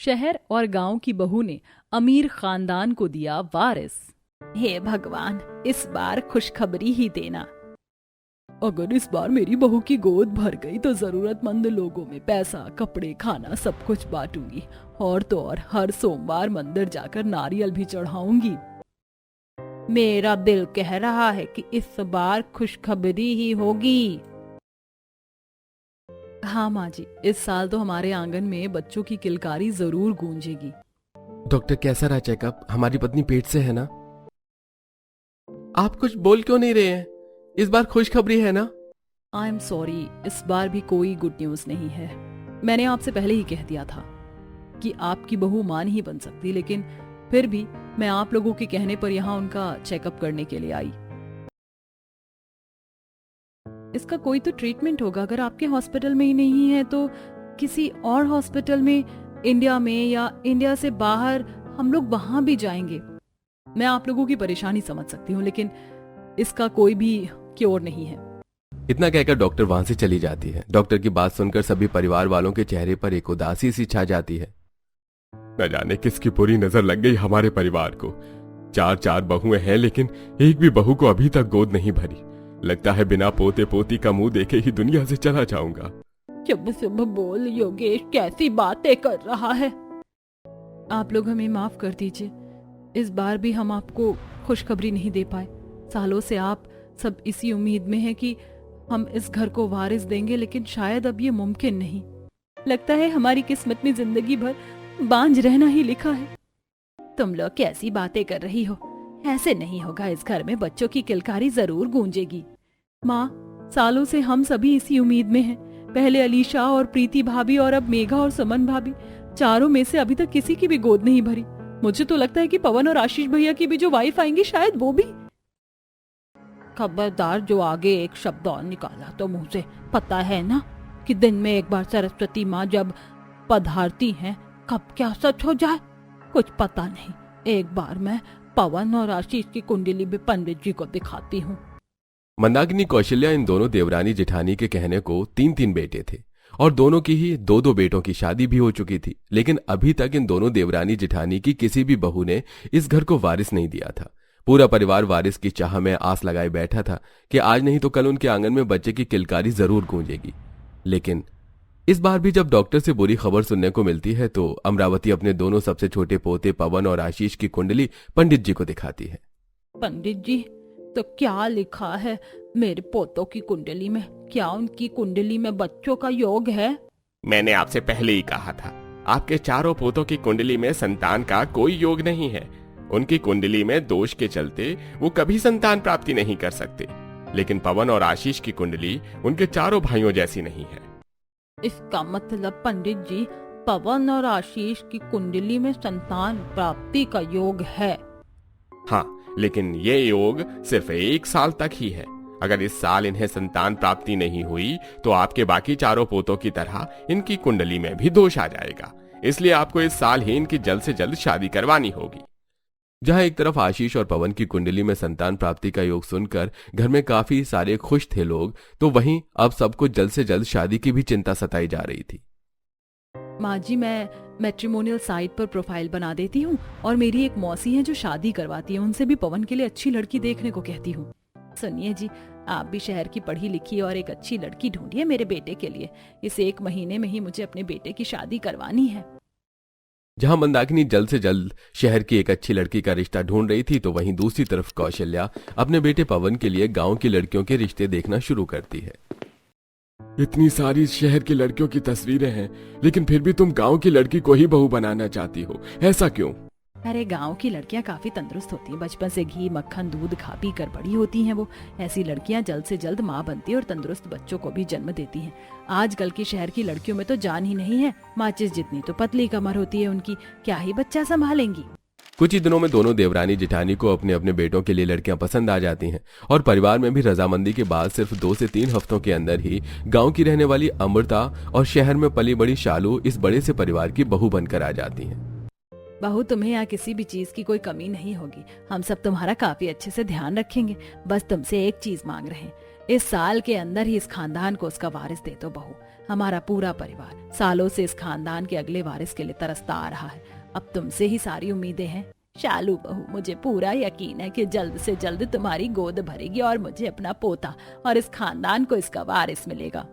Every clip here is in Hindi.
शहर और गांव की बहू ने अमीर खानदान को दिया वारिस। हे भगवान, इस बार खुशखबरी ही देना। अगर इस बार मेरी बहू की गोद भर गई तो जरूरतमंद लोगों में पैसा, कपड़े, खाना सब कुछ बांटूंगी। और तो और हर सोमवार मंदिर जाकर नारियल भी चढ़ाऊंगी। मेरा दिल कह रहा है कि इस बार खुशखबरी ही होगी। हाँ माँ जी, इस साल तो हमारे आंगन में बच्चों की किलकारी जरूर गूंजेगी। डॉक्टर कैसा रहा चेकअप? हमारी पत्नी पेट से है ना? आप कुछ बोल क्यों नहीं रहे हैं? इस बार खुशखबरी है ना? आई एम सॉरी, इस बार भी कोई गुड न्यूज नहीं है। मैंने आपसे पहले ही कह दिया था कि आपकी बहू मां नहीं बन सकती, लेकिन फिर भी मैं आप लोगों के कहने पर यहाँ उनका चेकअप करने के लिए आई। इसका कोई तो ट्रीटमेंट होगा। अगर आपके हॉस्पिटल में ही नहीं है तो किसी और हॉस्पिटल में, इंडिया में या इंडिया से बाहर, हम लोग वहां भी जाएंगे। मैं आप लोगों की परेशानी समझ सकती हूँ, लेकिन इसका कोई भी क्योर नहीं है। इतना कहकर डॉक्टर वहां से चली जाती है। डॉक्टर की बात सुनकर सभी परिवार वालों के चेहरे पर एक उदासी सी छा जाती है। न जाने किसकी बुरी नजर लग गई हमारे परिवार को। चार बहुएं हैं, लेकिन एक भी बहू को अभी तक गोद नहीं भरी। लगता है बिना पोते पोती का मुंह देखे ही दुनिया से चला जाऊंगा। शुभ शुभ बोल योगेश, कैसी बातें कर रहा है। आप लोग हमें माफ कर दीजिए, इस बार भी हम आपको खुशखबरी नहीं दे पाए। सालों से आप सब इसी उम्मीद में हैं कि हम इस घर को वारिस देंगे, लेकिन शायद अब ये मुमकिन नहीं। लगता है हमारी किस्मत में जिंदगी भर बांझ रहना ही लिखा है। तुम लोग कैसी बातें कर रही हो? ऐसे नहीं होगा, इस घर में बच्चों की किलकारी जरूर गूंजेगी। माँ, सालों से हम सभी इसी उम्मीद में हैं। पहले अलीशा और प्रीति भाभी और अब मेघा और सुमन भाभी, चारों में से अभी तक किसी की भी गोद नहीं भरी। मुझे तो लगता है कि पवन और आशीष भैया की भी जो वाइफ आएंगी, शायद वो भी। खबरदार, जो आगे एक शब्द और निकाला तो मुंह से। पता है ना कि दिन में एक बार सरस्वती माँ जब पधारती हैं, कब क्या सच हो जाए कुछ पता नहीं। एक बार मैं पवन और आशीष की कुंडली भी पंडित जी को दिखाती हूँ। मंदाकिनी, कौशल्या, इन दोनों देवरानी जेठानी के कहने को 3 बेटे थे और दोनों की ही 2 बेटों की शादी भी हो चुकी थी। लेकिन अभी तक इन दोनों देवरानी जेठानी की किसी भी बहू ने इस घर को वारिस नहीं दिया था। पूरा परिवार वारिस की चाह में आस लगाए बैठा था कि आज नहीं तो कल उनके आंगन में बच्चे की किलकारी जरूर गूंजेगी। लेकिन इस बार भी जब डॉक्टर से बुरी खबर सुनने को मिलती है तो अमरावती अपने दोनों सबसे छोटे पोते पवन और आशीष की कुंडली पंडित जी को दिखाती है। पंडित जी, तो क्या लिखा है मेरे पोतों की कुंडली में? क्या उनकी कुंडली में बच्चों का योग है? मैंने आपसे पहले ही कहा था, आपके चारों पोतों की कुंडली में संतान का कोई योग नहीं है। उनकी कुंडली में दोष के चलते वो कभी संतान प्राप्ति नहीं कर सकते। लेकिन पवन और आशीष की कुंडली उनके चारों भाइयों जैसी नहीं है। इसका मतलब पंडित जी, पवन और आशीष की कुंडली में संतान प्राप्ति का योग है? हाँ, लेकिन ये योग सिर्फ 1 साल तक ही है। अगर इस साल इन्हें संतान प्राप्ति नहीं हुई तो आपके बाकी चारों पोतों की तरह इनकी कुंडली में भी दोष आ जाएगा। इसलिए आपको इस साल ही इनकी जल्द से जल्द शादी करवानी होगी। जहां एक तरफ आशीष और पवन की कुंडली में संतान प्राप्ति का योग सुनकर घर में काफी सारे खुश थे लोग, तो वहीं अब सबको जल्द से जल्द शादी की भी चिंता सताई जा रही थी। माँ जी, मैं मैट्रिमोनियल साइट पर प्रोफाइल बना देती हूँ और मेरी एक मौसी है जो शादी करवाती है, उनसे भी पवन के लिए अच्छी लड़की देखने को कहती हूँ। सुनिए जी, आप भी शहर की पढ़ी लिखी और एक अच्छी लड़की ढूंढिए मेरे बेटे के लिए। इस 1 महीने में ही मुझे अपने बेटे की शादी करवानी है। जहां मंदाकिनी जल्द से जल्द शहर की एक अच्छी लड़की का रिश्ता ढूंढ रही थी, तो वहीं दूसरी तरफ कौशल्या अपने बेटे पवन के लिए गांव की लड़कियों के रिश्ते देखना शुरू करती है। इतनी सारी शहर की लड़कियों की तस्वीरें हैं, लेकिन फिर भी तुम गांव की लड़की को ही बहू बनाना चाहती हो, ऐसा क्यों? अरे, गांव की लड़कियां काफी तंदुरुस्त होती हैं, बचपन से घी मक्खन दूध खा पी कर बड़ी होती हैं। वो ऐसी लड़कियां जल्द से जल्द माँ बनती हैं और तंदुरुस्त बच्चों को भी जन्म देती हैं। आजकल की शहर की लड़कियों में तो जान ही नहीं है, माचिस जितनी तो पतली कमर होती है उनकी, क्या ही बच्चा संभालेंगी। कुछ ही दिनों में दोनों देवरानी जेठानी को अपने अपने बेटों के लिए लड़कियां पसंद आ जाती हैं और परिवार में भी रजामंदी के बाद सिर्फ 2 से 3 हफ्तों के अंदर ही गांव की रहने वाली अमृता और शहर में पली बड़ी शालू इस बड़े से परिवार की बहू बनकर आ जाती हैं। बहू, तुम्हें यहाँ किसी भी चीज की कोई कमी नहीं होगी। हम सब तुम्हारा काफी अच्छे से ध्यान रखेंगे। बस तुमसे एक चीज मांग रहे हैं, इस साल के अंदर ही इस खानदान को उसका वारिस दे दो बहू। हमारा पूरा परिवार सालों से इस खानदान के अगले वारिस के लिए तरसता आ रहा है। अब तुमसे ही सारी उम्मीदें हैं। शालू बहू, मुझे पूरा यकीन है कि जल्द से जल्द तुम्हारी गोद भरेगी और मुझे अपना पोता और इस खानदान को इसका वारिस मिलेगा।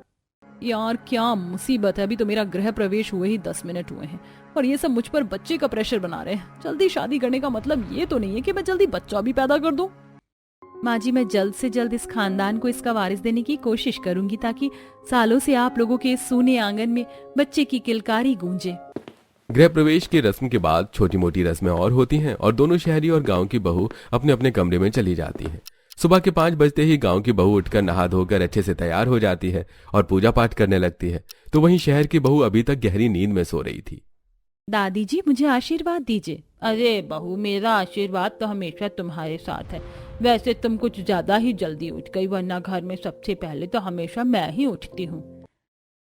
यार क्या मुसीबत है, अभी तो मेरा गृह प्रवेश हुए ही 10 मिनट हुए हैं और ये सब मुझ पर बच्चे का प्रेशर बना रहे हैं। जल्दी शादी करने का मतलब ये तो नहीं है कि मैं जल्दी बच्चा भी पैदा कर दूं। माँ जी, मैं जल्द से जल्द इस खानदान को इसका वारिस देने की कोशिश करूंगी ताकि सालों से आप लोगों के इस सूने आंगन में बच्चे की किलकारी गूंजे। गृह प्रवेश की रस्म के बाद छोटी मोटी रस्में और होती हैं और दोनों शहरी और गांव की बहू अपने अपने कमरे में चली जाती हैं। सुबह के 5 बजते ही गांव की बहू उठकर नहा धोकर अच्छे से तैयार हो जाती है और पूजा पाठ करने लगती है, तो वहीं शहर की बहू अभी तक गहरी नींद में सो रही थी। दादी जी, मुझे आशीर्वाद दीजिए। अरे बहू, मेरा आशीर्वाद तो हमेशा तुम्हारे साथ है। वैसे तुम कुछ ज्यादा ही जल्दी उठ गई, वरना घर में सबसे पहले तो हमेशा मैं ही उठती हूँ।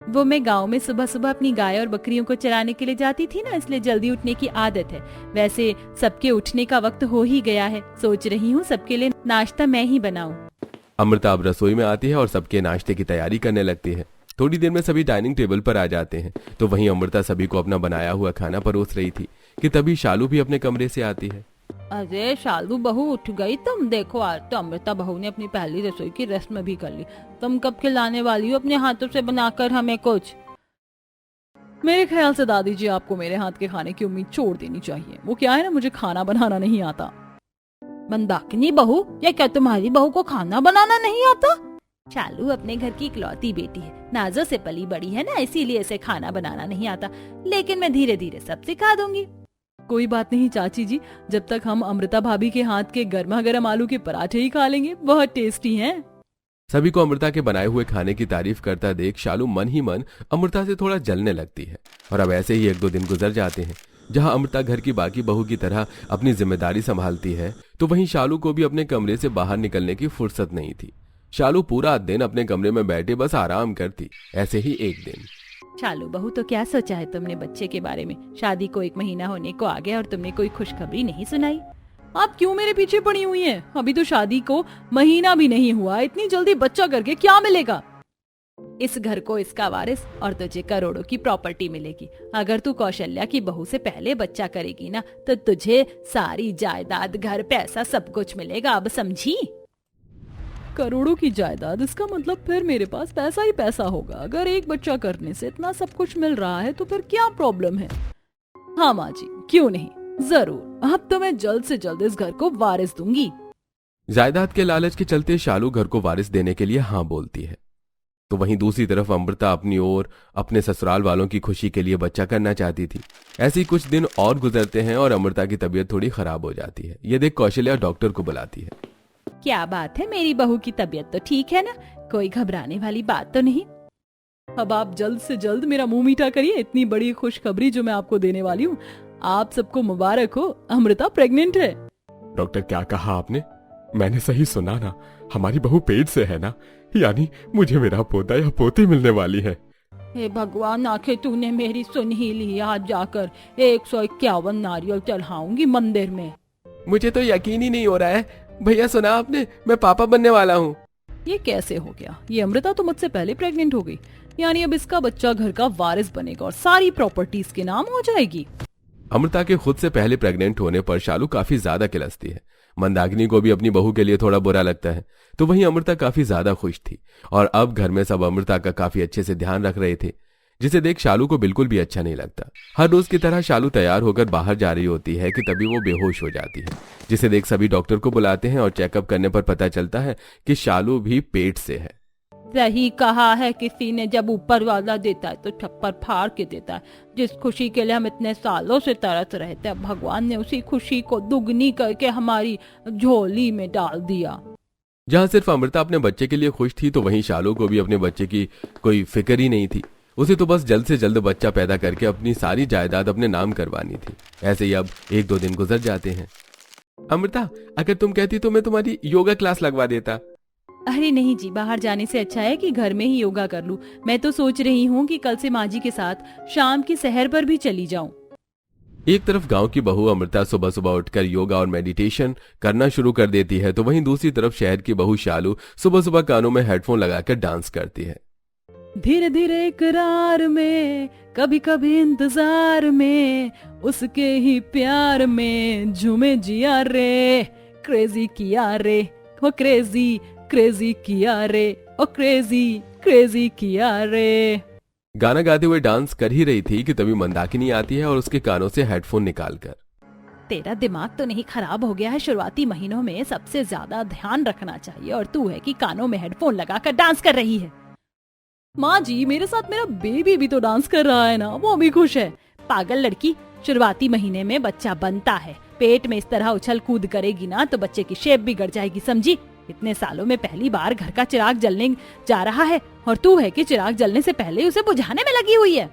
वो मैं गांव में सुबह सुबह अपनी गाय और बकरियों को चराने के लिए जाती थी ना, इसलिए जल्दी उठने की आदत है। वैसे सबके उठने का वक्त हो ही गया है, सोच रही हूँ सबके लिए नाश्ता मैं ही बनाऊं। अमृता अब रसोई में आती है और सबके नाश्ते की तैयारी करने लगती है। थोड़ी देर में सभी डाइनिंग टेबल पर आ जाते हैं, तो वहीं अमृता सभी को अपना बनाया हुआ खाना परोस रही थी कि तभी शालू भी अपने कमरे से आती है। अरे शालू बहू, उठ गई तुम? देखो, आज तो अमृता बहू ने अपनी पहली रसोई की रस्म भी कर ली। तुम कब खिलाने वाली हो अपने हाथों से बनाकर हमें कुछ? मेरे ख्याल से दादी जी आपको मेरे हाथ के खाने की उम्मीद छोड़ देनी चाहिए। वो क्या है ना, मुझे खाना बनाना नहीं आता। मंदाकिनी बहू, या क्या तुम्हारी बहू को खाना बनाना नहीं आता? शालू अपने घर की इकलौती बेटी है, नाजों से पली बड़ी है ना, इसीलिए इसे खाना बनाना नहीं आता, लेकिन मैं धीरे धीरे सब सिखा दूंगी। कोई बात नहीं चाची जी, जब तक हम अमृता भाभी के हाथ के गर्मा गर्म आलू के पराठे ही खा लेंगे, बहुत टेस्टी हैं। सभी को अमृता के बनाए हुए खाने की तारीफ करता देख शालू मन ही मन अमृता से थोड़ा जलने लगती है। और अब ऐसे ही 1-2 दिन गुजर जाते हैं जहां अमृता घर की बाकी बहू की तरह अपनी जिम्मेदारी संभालती है, तो वहीं शालू को भी अपने कमरे से बाहर निकलने की फुर्सत नहीं थी। शालू पूरा दिन अपने कमरे में बैठे बस आराम करती। ऐसे ही एक दिन, शालू बहू, तो क्या सोचा है तुमने बच्चे के बारे में? शादी को 1 महीना होने को आ गया और तुमने कोई खुशखबरी नहीं सुनाई। आप क्यों मेरे पीछे पड़ी हुई हैं? अभी तो शादी को महीना भी नहीं हुआ, इतनी जल्दी बच्चा करके क्या मिलेगा? इस घर को इसका वारिस और तुझे करोड़ों की प्रॉपर्टी मिलेगी। अगर तू कौशल्या की बहू से पहले बच्चा करेगी ना, तो तुझे सारी जायदाद, घर, पैसा सब कुछ मिलेगा। अब समझी? करोड़ों की जायदाद, इसका मतलब फिर मेरे पास पैसा ही पैसा होगा। अगर एक बच्चा करने से इतना सब कुछ मिल रहा है तो फिर क्या प्रॉब्लम है? हाँ माँ जी, क्यों नहीं, जरूर। अब तो मैं जल्द से जल्द इस घर को वारिस दूंगी। जायदाद के लालच के चलते शालू घर को वारिस देने के लिए हाँ बोलती है। तो वहीं दूसरी तरफ अमृता अपनी ओर अपने ससुराल वालों की खुशी के लिए बच्चा करना चाहती थी। ऐसे ही कुछ दिन और गुजरते हैं और अमृता की तबीयत थोड़ी खराब हो जाती है। ये देख कौशल्या डॉक्टर को बुलाती है। क्या बात है, मेरी बहू की तबीयत तो ठीक है ना? कोई घबराने वाली बात तो नहीं? अब आप जल्द से जल्द मेरा मुंह मीठा करिए। इतनी बड़ी खुशखबरी जो मैं आपको देने वाली हूँ, आप सबको मुबारक हो, अमृता प्रेग्नेंट है। डॉक्टर, क्या कहा आपने? मैंने सही सुना ना? हमारी बहू पेट से है ना? यानी मुझे मेरा पोता या पोती मिलने वाली है। हे भगवान, आखिर तूने मेरी सुन ही ली। आज जाकर 151 नारियल चढ़ाऊंगी मंदिर में। मुझे तो यकीन ही नहीं हो रहा है। भैया, सुना आपने? मैं पापा बनने वाला हूँ। ये कैसे हो गया? ये अमृता तो मुझसे पहले प्रेग्नेंट हो गई, यानी अब इसका बच्चा घर का वारिस बनेगा और सारी प्रॉपर्टीज के नाम हो जाएगी। अमृता के खुद से पहले प्रेग्नेंट होने पर शालू काफी ज्यादा किलसती है। मंदाकिनी को भी अपनी बहू के लिए थोड़ा बुरा लगता है, तो वहीं अमृता काफी ज्यादा खुश थी और अब घर में सब अमृता का काफी अच्छे से ध्यान रख रहे थे, जिसे देख शालू को बिल्कुल भी अच्छा नहीं लगता। हर रोज की तरह शालू तैयार होकर बाहर जा रही होती है कि तभी वो बेहोश हो जाती है, जिसे देख सभी डॉक्टर को बुलाते हैं और चेकअप करने पर पता चलता है कि शालू भी पेट से है। सही कहा है किसी ने, जब ऊपर वाला देता है तो छप्पर फाड़ के देता है। जिस खुशी के लिए हम इतने सालों से तरस रहे थे, भगवान ने उसी खुशी को दुगनी करके हमारी झोली में डाल दिया। जहाँ सिर्फ अमृता अपने बच्चे के लिए खुश थी, तो वहीं शालू को भी अपने बच्चे की कोई फिक्र ही नहीं थी। उसे तो बस जल्द से जल्द बच्चा पैदा करके अपनी सारी जायदाद अपने नाम करवानी थी। ऐसे ही अब 1-2 दिन गुजर जाते हैं। अमृता, अगर तुम कहती तो मैं तुम्हारी योगा क्लास लगवा देता। अरे नहीं जी, बाहर जाने से अच्छा है कि घर में ही योगा कर लूं। मैं तो सोच रही हूँ कि कल से माँ जी के साथ शाम की सैर पर भी चली जाऊं। एक तरफ गांव की बहू अमृता सुबह सुबह उठकर योगा और मेडिटेशन करना शुरू कर देती है, तो वहीं दूसरी तरफ शहर की बहू शालू सुबह सुबह कानों में हेडफोन लगाकर डांस करती है। धीरे धीरे इकरार में, कभी कभी इंतजार में, उसके ही प्यार में झूमे जिया रे, क्रेजी किया रे, वो क्रेजी क्रेजी किया रे, ओ क्रेजी क्रेजी किया रे। गाना गाते हुए डांस कर ही रही थी कि तभी मंदाकिनी आती है और उसके कानों से हेडफोन निकालकर, तेरा दिमाग तो नहीं खराब हो गया है? शुरुआती महीनों में सबसे ज्यादा ध्यान रखना चाहिए और तू है कि कानों में हेडफोन लगाकर डांस कर रही है। माँ जी, मेरे साथ मेरा बेबी भी तो डांस कर रहा है ना, वो भी खुश है। पागल लड़की, शुरुआती महीने में बच्चा बनता है, पेट में इस तरह उछल कूद करेगी ना तो बच्चे की शेप बिगड़ जाएगी, समझी? इतने सालों में पहली बार घर का चिराग जलने जा रहा है और तू है कि चिराग जलने से पहले उसे बुझाने में लगी हुई है।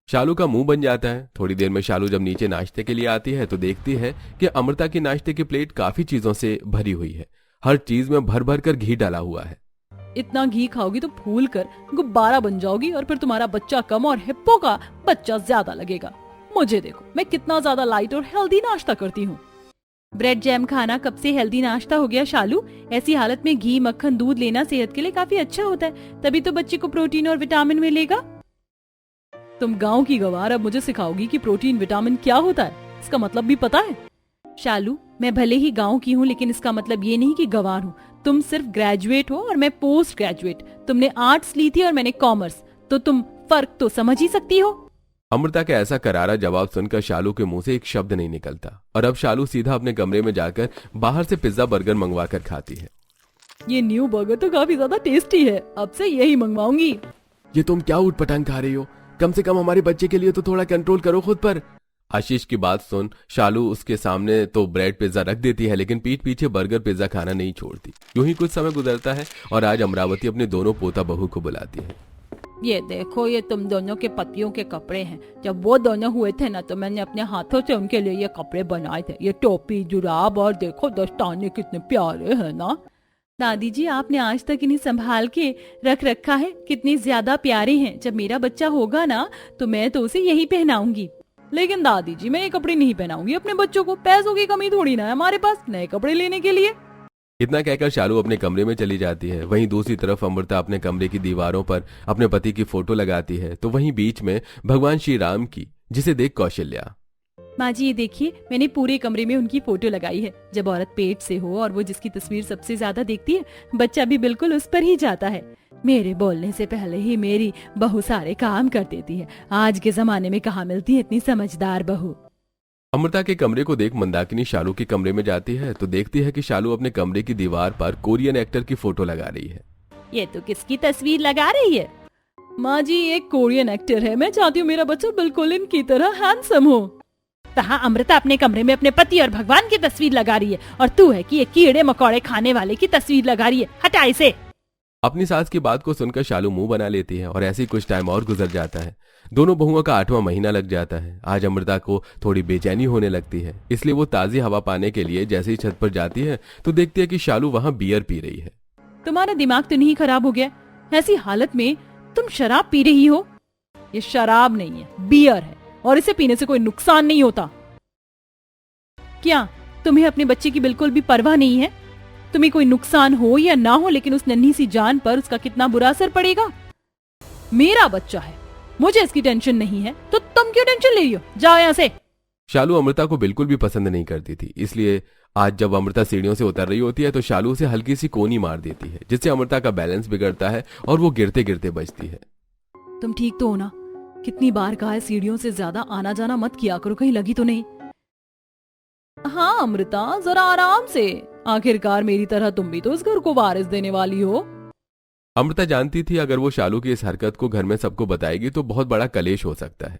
शालू का मुंह बन जाता है। थोड़ी देर में शालू जब नीचे नाश्ते के लिए आती है तो देखती है कि अमृता की नाश्ते की प्लेट काफी चीजों से भरी हुई है। हर चीज में भर भर कर घी डाला हुआ है। इतना घी खाओगी तो फूल कर गुब्बारा बन जाओगी और फिर तुम्हारा बच्चा कम और हिप्पो का बच्चा ज्यादा लगेगा। मुझे देखो, मैं कितना ज्यादा लाइट और हेल्दी नाश्ता करती हूँ। ब्रेड जैम खाना कब से हेल्दी नाश्ता हो गया शालू? ऐसी हालत में घी मक्खन दूध लेना सेहत के लिए काफी अच्छा होता है, तभी तो बच्चे को प्रोटीन और विटामिन मिलेगा। तुम गांव की गवार अब मुझे सिखाओगी कि प्रोटीन विटामिन क्या होता है? इसका मतलब भी पता है? शालू, मैं भले ही गांव की हूँ लेकिन इसका मतलब ये नहीं कि गवार हूँ। तुम सिर्फ ग्रेजुएट हो और मैं पोस्ट ग्रेजुएट। तुमने आर्ट्स ली थी और मैंने कॉमर्स, तो तुम फर्क तो समझ ही सकती हो। अमृता का ऐसा करारा जवाब सुनकर शालू के मुंह से एक शब्द नहीं निकलता और अब शालू सीधा अपने कमरे में जाकर बाहर से पिज्जा बर्गर मंगवा कर खाती है। ये न्यू बर्गर तो काफी ज्यादा टेस्टी है, अब से यही मंगवाऊंगी। ये तुम क्या उठपटांग खा रही हो? कम से कम हमारे बच्चे के लिए तो थोड़ा कंट्रोल करो खुद पर। आशीष की बात सुन शालू उसके सामने तो ब्रेड पिज्जा रख देती है लेकिन पीठ पीछे बर्गर पिज्जा खाना नहीं छोड़ती। यूं ही कुछ समय गुजरता है और आज अमरावती अपने दोनों पोता बहू को बुलाती है। ये देखो, ये तुम दोनों के पतियों के कपड़े हैं। जब वो दोनों हुए थे ना तो मैंने अपने हाथों से उनके लिए ये कपड़े बनाए थे। ये टोपी, जुराब और देखो दस्ताने कितने प्यारे हैं ना। दादी जी, आपने आज तक इन्हें संभाल के रख रखा है, कितनी ज्यादा प्यारे हैं। जब मेरा बच्चा होगा ना तो मैं तो उसे यही पहनाऊंगी। लेकिन दादी जी, मैं ये कपड़े नहीं पहनाऊंगी अपने बच्चों को। पैसों की कमी थोड़ी ना है हमारे पास नए कपड़े लेने के लिए। इतना कहकर शालू अपने कमरे में चली जाती है। वहीं दूसरी तरफ अमृता अपने कमरे की दीवारों पर अपने पति की फोटो लगाती है तो वहीं बीच में भगवान श्री राम की, जिसे देख कौशल्या, माँ जी ये देखिए, मैंने पूरे कमरे में उनकी फोटो लगाई है। जब औरत पेट से हो और वो जिसकी तस्वीर सबसे ज्यादा देखती है, बच्चा भी बिल्कुल उस पर ही जाता है। मेरे बोलने से पहले ही मेरी बहू सारे काम कर देती है। आज के जमाने में कहाँ मिलती है इतनी समझदार बहू। अमृता के कमरे को देख मंदाकिनी शालू के कमरे में जाती है तो देखती है कि शालू अपने कमरे की दीवार पर कोरियन एक्टर की फोटो लगा रही है। ये तो किसकी तस्वीर लगा रही है? माँ जी, एक कोरियन एक्टर है। मैं चाहती हूँ मेरा बच्चा बिल्कुल इनकी तरह हैंडसम हो। कहाँ अमृता अपने कमरे में अपने पति और भगवान की तस्वीर लगा रही है और तू है कि ये कीड़े मकोड़े खाने वाले की तस्वीर लगा रही है। हटा इसे। अपनी सास की बात को सुनकर शालू मुंह बना लेती है और ऐसे ही कुछ टाइम और गुजर जाता है। दोनों बहुओं का 8वां महीना लग जाता है। आज अमृता को थोड़ी बेचैनी होने लगती है, इसलिए वो ताजी हवा पाने के लिए जैसे ही छत पर जाती है तो देखती है कि शालू वहाँ बियर पी रही है। तुम्हारा दिमाग तो नहीं खराब हो गया? ऐसी हालत में तुम शराब पी रही हो? ये शराब नहीं है, बियर है और इसे पीने से कोई नुकसान नहीं होता। क्या तुम्हें अपने बच्चे की बिल्कुल भी परवाह नहीं है? तुम्हें कोई नुकसान हो या ना हो, लेकिन उस नन्ही सी जान पर उसका कितना बुरा असर पड़ेगा। मेरा बच्चा है, मुझे इसकी टेंशन नहीं है, तो तुम क्यों टेंशन ले रही हो? जाओ यहाँ से। शालू अमृता को बिल्कुल भी पसंद नहीं करती थी, इसलिए आज जब अमृता सीढ़ियों से उतर रही होती है तो शालू उसे हल्की सी कोनी मार देती है, जिससे अमृता का बैलेंस बिगड़ता है और वो गिरते गिरते बचती है। तुम ठीक तो हो ना? कितनी बार कहा है सीढ़ियों से ज्यादा आना जाना मत किया करो, कहीं लगी तो नहीं? हाँ अमृता, जरा आराम से। आखिरकार मेरी तरह तुम भी तो इस घर को वारिस देने वाली हो। अमृता जानती थी अगर वो शालू की इस हरकत को घर में सबको बताएगी तो बहुत बड़ा कलेश हो सकता है,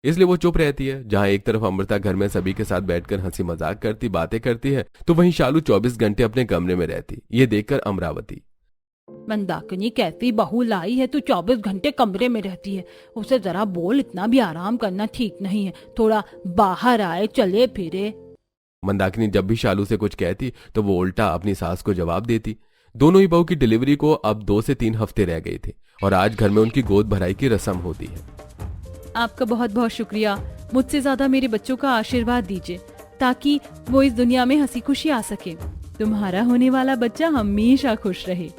इसलिए वो चुप रहती है। जहां एक तरफ अमृता घर में सभी के साथ बैठकर हंसी मजाक करती, बातें करती है, तो वहीं शालू 24 घंटे अपने कमरे में रहती। ये देखकर अमरावती, मंदाकिनी कैसी बहू लाई है, तू 24 घंटे कमरे में रहती है। उसे जरा बोल, इतना भी आराम करना ठीक नहीं है, थोड़ा बाहर आए, चले फिरे। मंदाकिनी जब भी शालू से कुछ कहती तो वो उल्टा अपनी सास को जवाब देती। दोनों ही बहू की डिलीवरी को अब 2 से 3 हफ्ते रह गए थे और आज घर में उनकी गोद भराई की रस्म होती है। आपका बहुत बहुत शुक्रिया। मुझसे ज्यादा मेरे बच्चों का आशीर्वाद दीजिए ताकि वो इस दुनिया में हंसी खुशी आ सके। तुम्हारा होने वाला बच्चा हमेशा खुश रहे।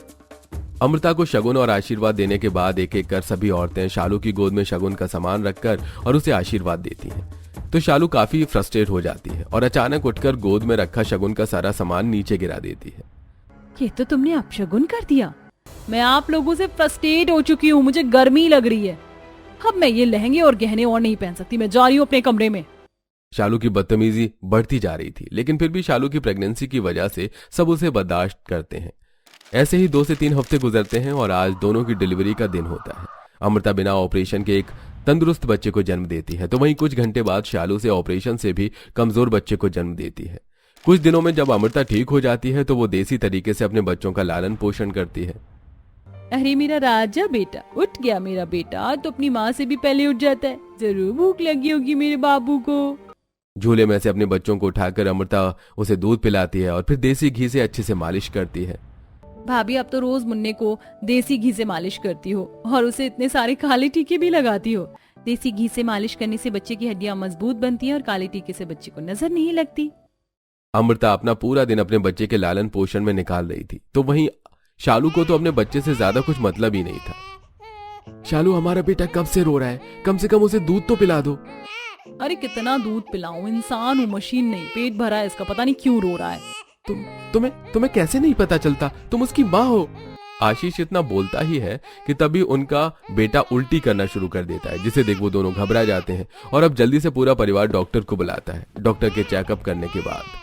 अमृता को शगुन और आशीर्वाद देने के बाद एक एक कर सभी औरतें शालू की गोद में शगुन का सामान रखकर और उसे आशीर्वाद देती हैं। तो शालू काफी फ्रस्ट्रेट हो जाती है और अचानक उठकर गोद में रखा शगुन का सारा सामान नीचे गिरा देती है। ये तो तुमने अपशगुन कर दिया। मैं आप लोगों से फ्रस्ट्रेट हो चुकी हूँ, मुझे गर्मी लग रही है। अब मैं ये लहंगे और गहने और नहीं पहन सकती, मैं जा रही हूँ अपने कमरे में। शालू की बदतमीजी बढ़ती जा रही थी, लेकिन फिर भी शालू की प्रेगनेंसी की वजह से सब उसे बर्दाश्त करते हैं। ऐसे ही 2 से 3 हफ्ते गुजरते हैं और आज दोनों की डिलीवरी का दिन होता है। अमृता बिना ऑपरेशन के एक तंदुरुस्त बच्चे को जन्म देती है, तो वहीं कुछ घंटे बाद शालू से ऑपरेशन से भी कमजोर बच्चे को जन्म देती है। कुछ दिनों में जब अमृता ठीक हो जाती है तो वो देसी तरीके से अपने बच्चों का लालन पोषण करती है। अरे मेरा राजा बेटा, उठ गया मेरा बेटा, तो अपनी माँ से भी पहले उठ जाता है। जरूर भूख लगी होगी मेरे बाबू को। झूले में से अपने बच्चों को उठाकर अमृता उसे दूध पिलाती है और फिर देसी घी से अच्छे से मालिश करती है। भाभी, अब तो रोज मुन्ने को देसी घी से मालिश करती हो और उसे इतने सारे काले टीके भी लगाती हो। देसी घी से मालिश करने से बच्चे की हड्डियां मजबूत बनती हैं और काले टीके से बच्चे को नजर नहीं लगती। अमृता अपना पूरा दिन अपने बच्चे के लालन पोषण में निकाल रही थी, तो वहीं शालू को तो अपने बच्चे से ज्यादा कुछ मतलब ही नहीं था। शालू, हमारा बेटा कब से रो रहा है, कम से कम उसे दूध तो पिला दो। अरे कितना दूध पिलाऊं, इंसान हूँ, मशीन नहीं। पेट भरा है इसका, पता नहीं क्यों रो रहा है। तुम्हें कैसे नहीं पता चलता, तुम उसकी माँ हो। आशीष इतना बोलता ही है कि तभी उनका बेटा उल्टी करना शुरू कर देता है, जिसे देख वो दोनों घबरा जाते हैं और अब जल्दी से पूरा परिवार डॉक्टर को बुलाता है। डॉक्टर के चेकअप करने के बाद,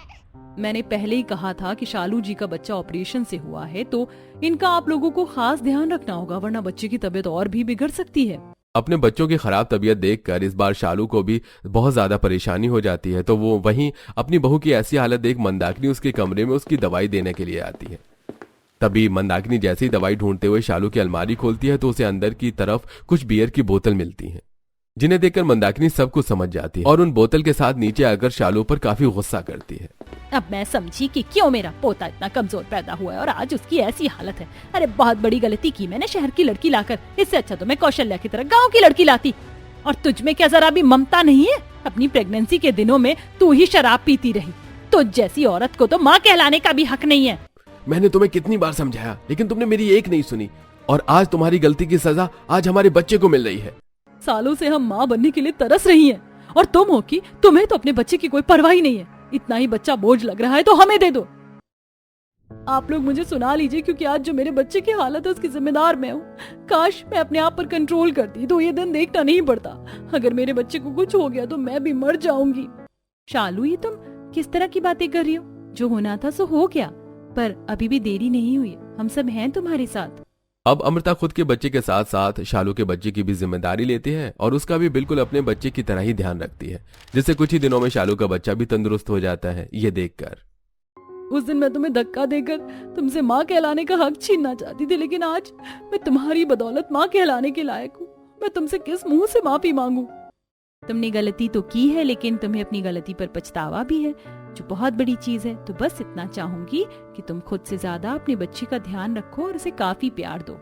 मैंने पहले ही कहा था कि शालू जी का बच्चा ऑपरेशन से हुआ है, तो इनका आप लोगों को खास ध्यान रखना होगा, वरना बच्चे की तबीयत और भी बिगड़ सकती है। अपने बच्चों की खराब तबीयत देखकर इस बार शालू को भी बहुत ज्यादा परेशानी हो जाती है, तो वो वहीं अपनी बहू की ऐसी हालत देख मंदाकिनी उसके कमरे में उसकी दवाई देने के लिए आती है। तभी मंदाकिनी जैसे ही दवाई ढूंढते हुए शालू की अलमारी खोलती है तो उसे अंदर की तरफ कुछ बियर की बोतल मिलती हैं, जिन्हें देखकर मंदाकिनी सब कुछ समझ जाती है और उन बोतल के साथ नीचे आकर शालू पर काफी गुस्सा करती है। अब मैं समझी कि क्यों मेरा पोता इतना कमजोर पैदा हुआ है और आज उसकी ऐसी हालत है। अरे बहुत बड़ी गलती की मैंने शहर की लड़की लाकर, इससे अच्छा तो मैं कौशल्या की तरह गांव की लड़की लाती। और तुझ में क्या जरा भी ममता नहीं है? अपनी प्रेगनेंसी के दिनों में तू ही शराब पीती रही। तुझ जैसी औरत को तो माँ कहलाने का भी हक नहीं है। मैंने तुम्हें कितनी बार समझाया, लेकिन तुमने मेरी एक नहीं सुनी, और आज तुम्हारी गलती की सजा आज हमारे बच्चे को मिल रही है। सालों से हम माँ बनने के लिए तरस रही हैं, और तुम हो कि तुम्हें तो अपने बच्चे की कोई परवाह ही नहीं है। इतना ही बच्चा बोझ लग रहा है तो हमें दे दो। आप लोग मुझे सुना लीजिए, क्योंकि आज जो मेरे बच्चे की हालत है उसकी जिम्मेदार मैं हूँ। काश मैं अपने आप पर कंट्रोल करती तो ये दिन देखना नहीं पड़ता। अगर मेरे बच्चे को कुछ हो गया तो मैं भी मर जाऊंगी। शालू, ये तुम किस तरह की बातें कर रही हो? जो होना था सो हो गया, पर अभी भी देरी नहीं हुई, हम सब हैं तुम्हारे साथ। अब अमृता खुद के बच्चे के साथ साथ शालू के बच्चे की भी जिम्मेदारी लेती है और उसका भी बिल्कुल अपने बच्चे की तरह ही ध्यान रखती है, जिससे कुछ ही दिनों में शालू का बच्चा भी तंदुरुस्त हो जाता है। ये देखकर उस दिन मैं तुम्हें धक्का देकर तुमसे माँ कहलाने का हक छीनना चाहती थी, लेकिन आज मैं तुम्हारी बदौलत माँ कहलाने के लायक हूँ। मैं तुमसे किस मुंह से माफी मांगू? तुमने गलती तो की है, लेकिन तुम्हें अपनी गलती पर पछतावा भी है, जो बहुत बड़ी चीज है। तो बस इतना चाहूंगी कि तुम खुद से ज्यादा अपने बच्चे का ध्यान रखो और उसे काफी प्यार दो।